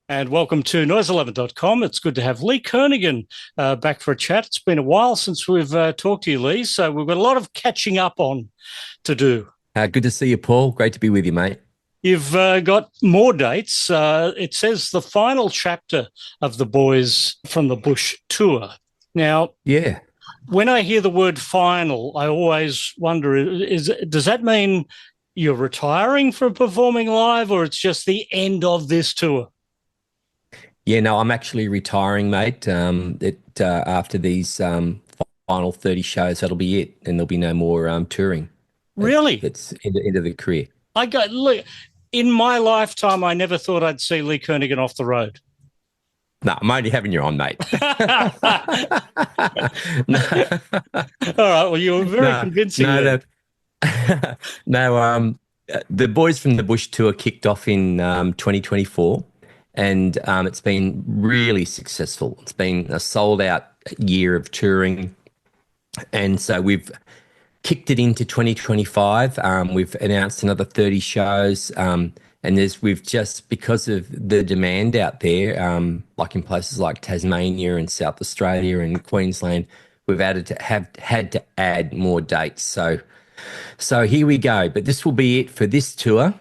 And welcome to noise11.com. It's good to have Lee Kernaghan back for a chat. It's been a while since we've talked to you, Lee, so we've got a lot of catching up on to do. Good to see you, Paul. Great to be with you, mate. You've got more dates. It says the final chapter of the Boys from the Bush tour. Now, yeah, when I hear the word final, I always wonder, does that mean you're retiring from performing live, or it's just the end of this tour? Yeah, no, I'm actually retiring, mate. After these final 30 shows, that'll be it, and there'll be no more touring. Really? It's end of the career. Look, in my lifetime, I never thought I'd see Lee Kernaghan off the road. No, I'm only having you on, mate. No. All right. Well, you were very convincing. No, the Boys from the Bush tour kicked off in 2024, and it's been really successful. It's been a sold-out year of touring, and so we've kicked it into 2025. We've announced another 30 shows. And we've just, because of the demand out there, like in places like Tasmania and South Australia and Queensland, we've had to add more dates. So here we go. But this will be it for this tour,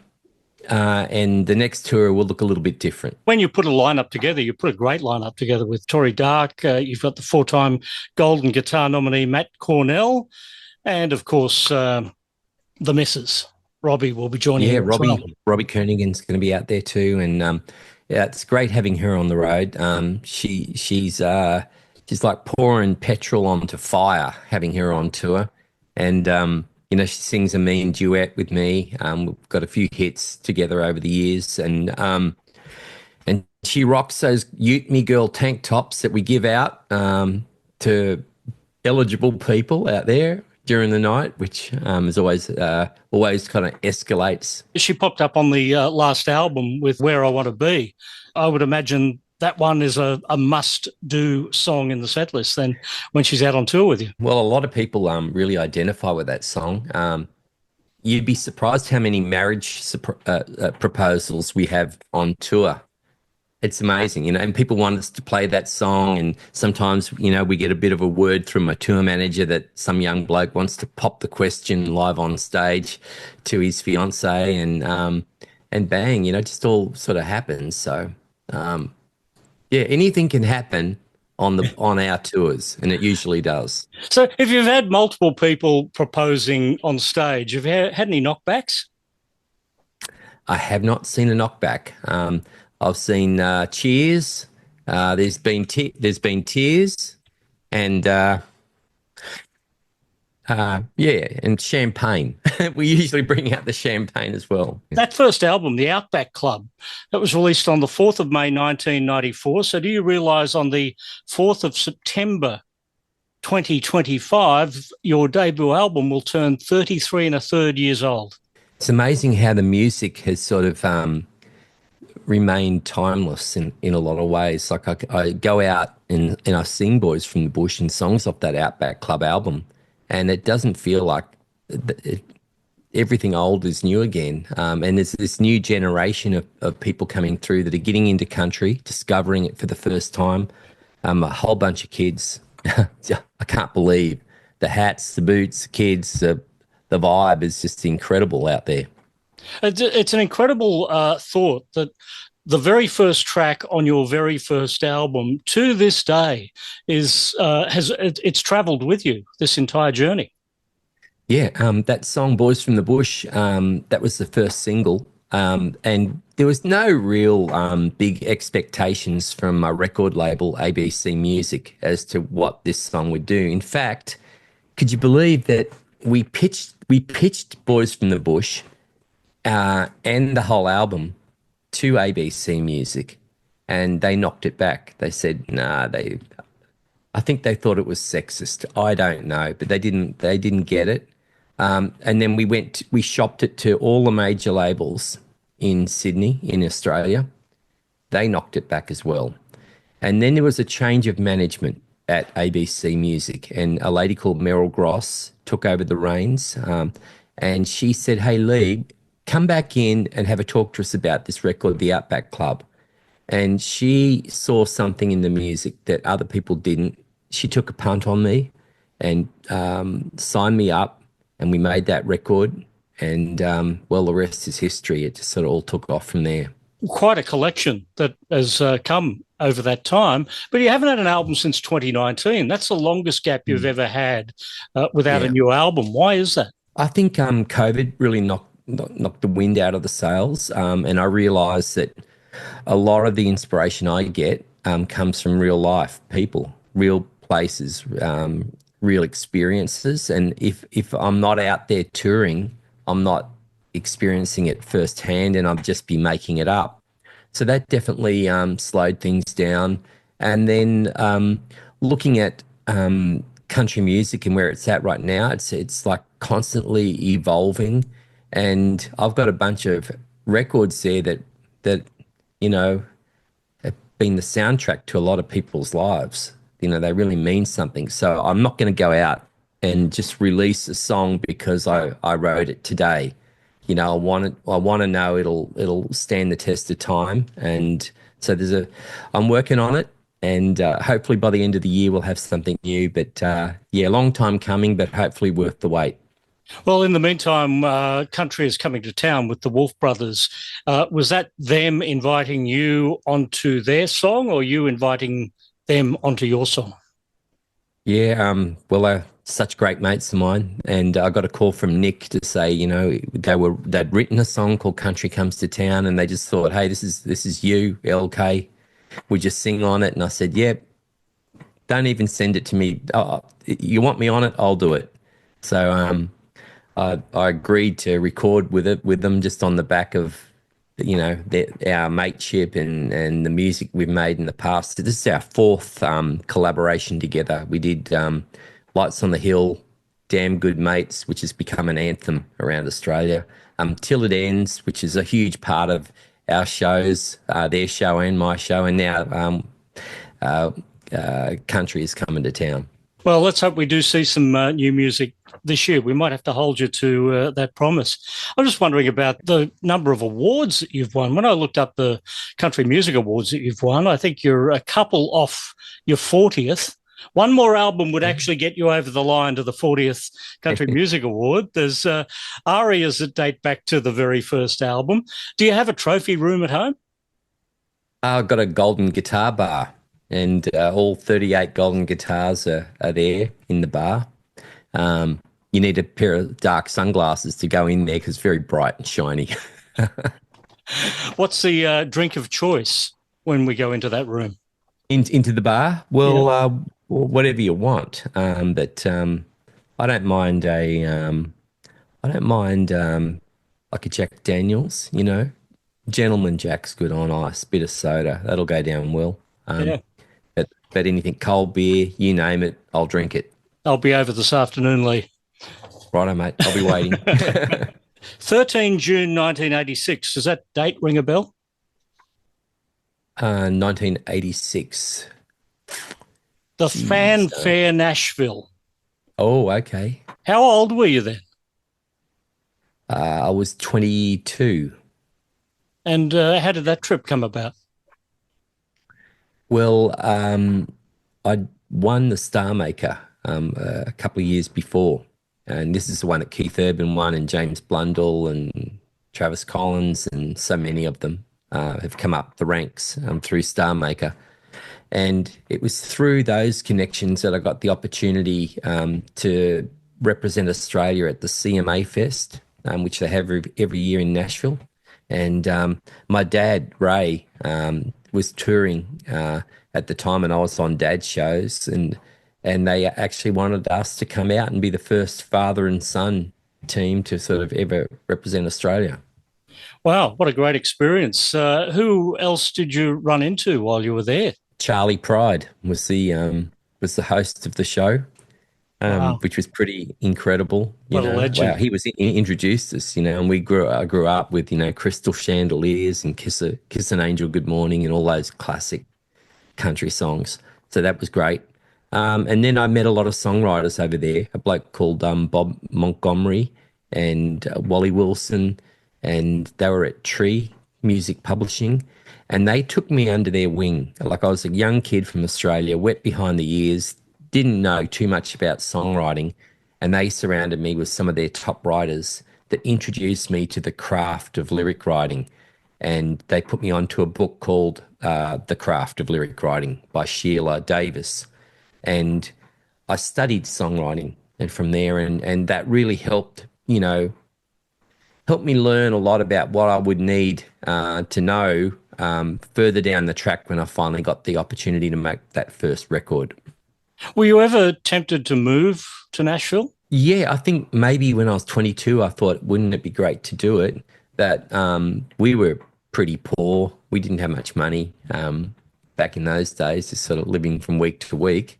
and the next tour will look a little bit different. When you put a lineup together, you put a great lineup together with Tori Dark. You've got the 4-time Golden Guitar nominee Matt Cornell, and of course the Missus. Robbie will be joining. Yeah, Robbie Kernaghan's going to be out there too, and yeah, it's great having her on the road. She's like pouring petrol onto fire having her on tour, and she sings a mean duet with me. We've got a few hits together over the years, and she rocks those Ute Me Girl tank tops that we give out to eligible people out there during the night, which is always kind of escalates. She popped up on the last album with Where I Want to Be. I would imagine that one is a must-do song in the set list then when she's out on tour with you. Well, a lot of people really identify with that song. You'd be surprised how many marriage proposals we have on tour. It's amazing, and people want us to play that song, and sometimes, we get a bit of a word from my tour manager that some young bloke wants to pop the question live on stage to his fiancée, and bang, just all sort of happens. So, yeah, anything can happen on our tours, and it usually does. So if you've had multiple people proposing on stage, have you had any knockbacks? I have not seen a knockback. I've seen cheers. There's been tears, and and champagne. We usually bring out the champagne as well. That first album, The Outback Club, that was released on the 4th of May 1994. So do you realise on the 4th of September 2025, your debut album will turn 33 1/3 years old? It's amazing how the music has sort of remain timeless in a lot of ways. Like I go out and I sing Boys from the Bush and songs off that Outback Club album, and it doesn't feel like everything old is new again. And there's this new generation of people coming through that are getting into country, discovering it for the first time. A whole bunch of kids. I can't believe the hats, the boots, the kids, the vibe is just incredible out there. It's an incredible thought that the very first track on your very first album to this day it's travelled with you this entire journey. Yeah, that song "Boys from the Bush" that was the first single, and there was no real big expectations from my record label ABC Music as to what this song would do. In fact, could you believe that we pitched "Boys from the Bush" and the whole album to ABC Music, and they knocked it back. They said, "Nah." I think they thought it was sexist. I don't know, but they didn't get it. And then we shopped it to all the major labels in Sydney, in Australia. They knocked it back as well. And then there was a change of management at ABC Music, and a lady called Meryl Gross took over the reins, and she said, "Hey Lee, come back in and have a talk to us about this record, The Outback Club." And she saw something in the music that other people didn't. She took a punt on me and signed me up, and we made that record. And well, the rest is history. It just sort of all took off from there. Quite a collection that has come over that time, but you haven't had an album since 2019. That's the longest gap you've ever had without a Yeah. new album. Why is that? I think COVID really knocked the wind out of the sails, and I realised that a lot of the inspiration I get comes from real life people, real places, real experiences. And if I'm not out there touring, I'm not experiencing it firsthand, and I'd just be making it up. So that definitely slowed things down. And then looking at country music and where it's at right now, it's like constantly evolving. And I've got a bunch of records there that you know have been the soundtrack to a lot of people's lives. They really mean something. So I'm not going to go out and just release a song because I wrote it today. I want to know it'll stand the test of time. And so I'm working on it, and hopefully by the end of the year we'll have something new. But yeah, long time coming, but hopefully worth the wait. Well, in the meantime, Country is coming to town with the Wolf Brothers. Was that them inviting you onto their song, or you inviting them onto your song? Yeah, well, such great mates of mine, and I got a call from Nick to say, they'd written a song called "Country Comes to Town," and they just thought, "Hey, this is you, LK. We just sing on it." And I said, "Yep, don't even send it to me. Oh, you want me on it? I'll do it." So I agreed to record with them just on the back of our mateship and the music we've made in the past. So this is our fourth collaboration together. We did Lights on the Hill, Damn Good Mates, which has become an anthem around Australia. Till It Ends, which is a huge part of our shows, their show and my show, and now Country is coming to town. Well, let's hope we do see some new music this year. We might have to hold you to that promise. I'm just wondering about the number of awards that you've won. When I looked up the Country Music Awards that you've won, I think you're a couple off your 40th. One more album would actually get you over the line to the 40th Country Music Award. There's arias that date back to the very first album. Do you have a trophy room at home? I've got a golden guitar bar, and all 38 golden guitars are there in the bar. You need a pair of dark sunglasses to go in there because it's very bright and shiny. What's the drink of choice when we go into that room? Into the bar? Well, whatever you want. But I don't mind like a Jack Daniels, Gentleman Jack's good on ice, bit of soda, that'll go down well. Yeah. But anything, cold beer, you name it, I'll drink it. I'll be over this afternoon, Lee. Righto, mate. I'll be waiting. 13 June 1986. Does that date ring a bell? 1986. The Jeez, Fanfare Nashville. Oh, okay. How old were you then? I was 22. And how did that trip come about? Well, I won the Star Maker a couple of years before. And this is the one that Keith Urban won, and James Blundell and Travis Collins and so many of them have come up the ranks through Star Maker. And it was through those connections that I got the opportunity to represent Australia at the CMA Fest, which they have every year in Nashville. And my dad, Ray, was touring at the time, and I was on Dad's shows, and they actually wanted us to come out and be the first father and son team to sort of ever represent Australia. Wow, what a great experience. Who else did you run into while you were there? Charlie Pride was the host of the show, Wow. which was pretty incredible. What a legend. Wow, he was introduced us, and I grew up with, Crystal Chandeliers and Kiss an Angel Good Morning and all those classic country songs. So that was great. And then I met a lot of songwriters over there, a bloke called Bob Montgomery and Wally Wilson, and they were at Tree Music Publishing, and they took me under their wing. Like, I was a young kid from Australia, wet behind the ears, didn't know too much about songwriting, and they surrounded me with some of their top writers that introduced me to the craft of lyric writing. And they put me onto a book called The Craft of Lyric Writing by Sheila Davis. And I studied songwriting, and from there, and that really helped, helped me learn a lot about what I would need to know further down the track when I finally got the opportunity to make that first record. Were you ever tempted to move to Nashville? Yeah, I think maybe when I was 22, I thought, wouldn't it be great to do it? That we were pretty poor. We didn't have much money back in those days, just sort of living from week to week.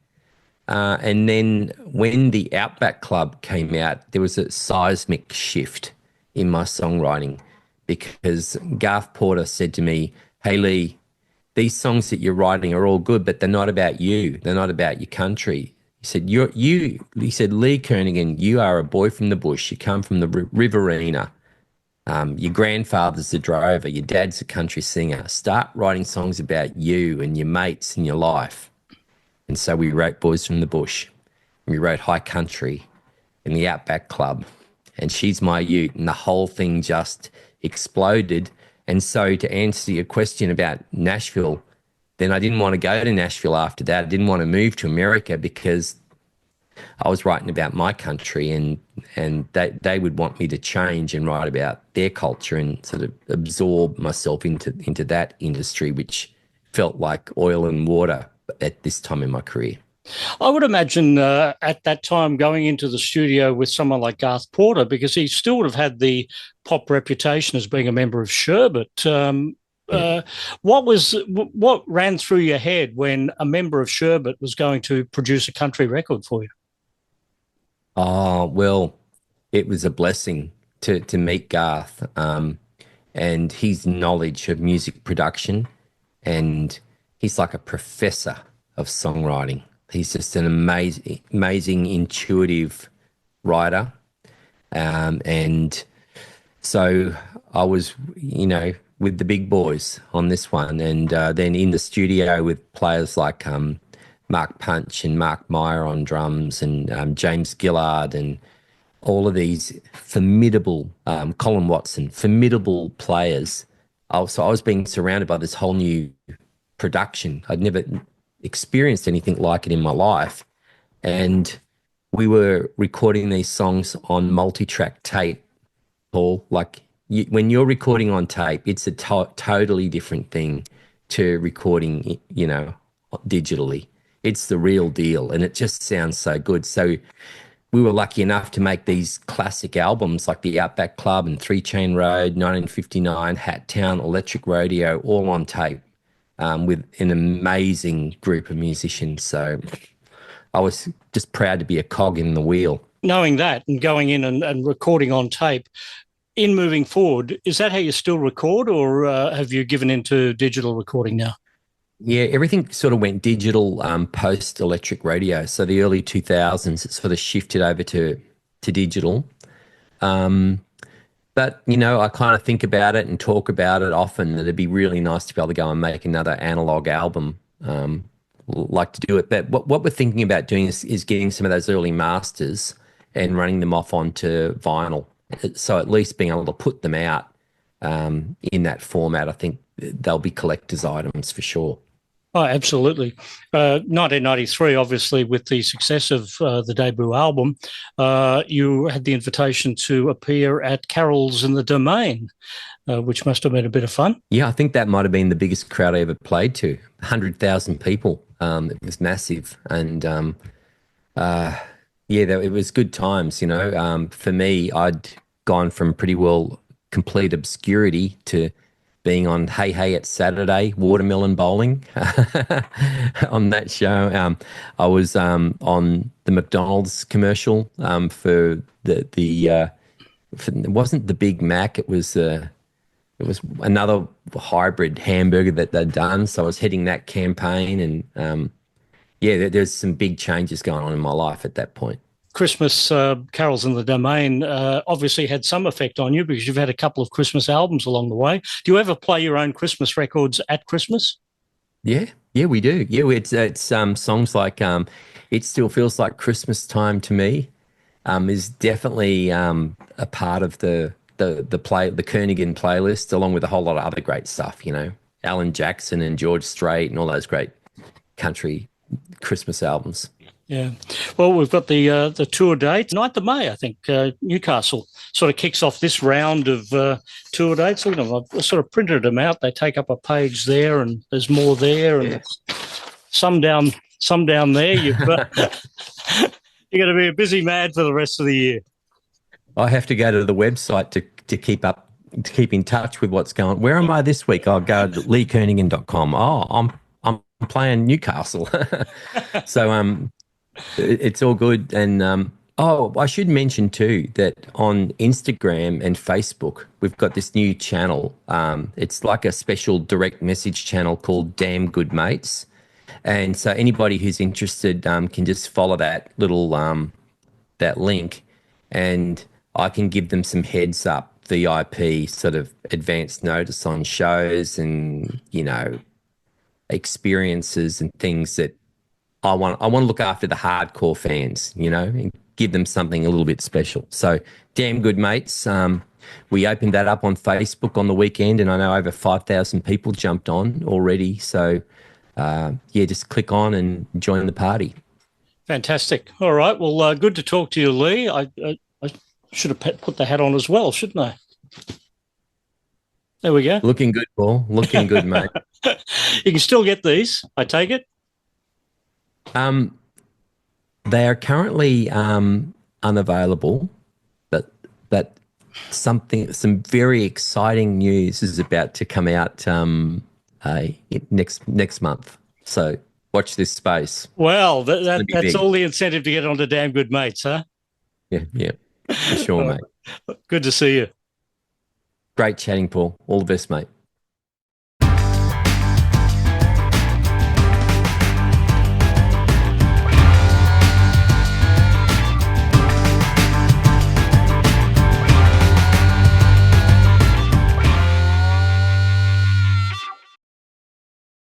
And then when the Outback Club came out, there was a seismic shift in my songwriting, because Garth Porter said to me, "Hey Lee, these songs that you're writing are all good, but they're not about you. They're not about your country." He said, he said, "Lee Kernaghan, you are a boy from the bush. You come from the Riverina. Your grandfather's a drover. Your dad's a country singer. Start writing songs about you and your mates and your life." And so we wrote Boys from the Bush. We wrote High Country and the Outback Club and She's My Ute, and the whole thing just exploded. And so, to answer your question about Nashville, then I didn't want to go to Nashville after that. I didn't want to move to America because I was writing about my country, and they would want me to change and write about their culture and sort of absorb myself into that industry, which felt like oil and water at this time in my career. I would imagine at that time going into the studio with someone like Garth Porter, because he still would have had the pop reputation as being a member of Sherbet. What ran through your head when a member of Sherbet was going to produce a country record for you? Oh, well, it was a blessing to meet Garth, and his knowledge of music production, and he's like a professor of songwriting. He's just an amazing, intuitive writer. And so I was, with the big boys on this one, and then in the studio with players like Mark Punch and Mark Meyer on drums, and James Gillard, and all of these formidable, Colin Watson, formidable players. So I was being surrounded by this whole new production. I'd never experienced anything like it in my life. And we were recording these songs on multi-track tape, Paul. Like, when you're recording on tape, it's a totally different thing to recording, digitally. It's the real deal, and it just sounds so good. So we were lucky enough to make these classic albums like the Outback Club and Three Chain Road, 1959, Hat Town, Electric Rodeo, all on tape, with an amazing group of musicians. So I was just proud to be a cog in the wheel. Knowing that and going in and recording on tape, in moving forward, is that how you still record, or have you given into digital recording now? Yeah, everything sort of went digital post Electric Radio. So the early 2000s, it sort of shifted over to digital. But, I kind of think about it and talk about it often, that it'd be really nice to be able to go and make another analog album. Like to do it. But what we're thinking about doing is getting some of those early masters and running them off onto vinyl. So at least being able to put them out in that format, I think they'll be collector's items for sure. Oh, absolutely. 1993, obviously, with the success of the debut album, you had the invitation to appear at Carols in the Domain, which must have been a bit of fun. Yeah, I think that might have been the biggest crowd I ever played to, 100,000 people. It was massive. And it was good times, For me, I'd gone from pretty well complete obscurity to being on Hey Hey It's Saturday, Watermelon Bowling on that show. I was on the McDonald's commercial for it wasn't the Big Mac, it was another hybrid hamburger that they'd done. So I was heading that campaign, and Yeah, there's some big changes going on in my life at that point. Christmas carols in the domain obviously had some effect on you because you've had a couple of Christmas albums along the way. Do you ever play your own Christmas records at Christmas? Yeah, yeah, we do. Yeah, it's songs like "It Still Feels Like Christmas Time to Me" is definitely a part of the Kernaghan playlist, along with a whole lot of other great stuff. You know, Alan Jackson and George Strait and all those great country Christmas albums. Yeah. Well, we've got the tour date, 9th of May, I think. Newcastle sort of kicks off this round of tour dates. Look at them. I've sort of printed them out. They take up a page there, and there's more there, and some down there. You're going to be a busy man for the rest of the year. I have to go to the website to keep in touch with what's going on. Where am I this week? I'll go to leekernaghan.com. Oh, I'm playing Newcastle. So it's all good. And I should mention too that on Instagram and Facebook we've got this new channel. It's like a special direct message channel called Damn Good Mates. And so anybody who's interested can just follow that little that link, and I can give them some heads up, VIP sort of advance notice on shows and, you know, experiences and things that I want to look after the hardcore fans, you know, and give them something a little bit special. So Damn Good Mates, we opened that up on Facebook on the weekend, and I know over 5,000 people jumped on already. So yeah, just click on and join the party. Fantastic. All right. Well, good to talk to you, Lee. I should have put the hat on as well, shouldn't I? There we go. Looking good, Paul. Looking good, mate. You can still get these, I take it? They are currently unavailable, but some very exciting news is about to come out next month. So watch this space. Well, that's big. All the incentive to get onto Damn Good Mates, huh? Yeah, for sure, mate. Good to see you. Great chatting, Paul. All the best, mate.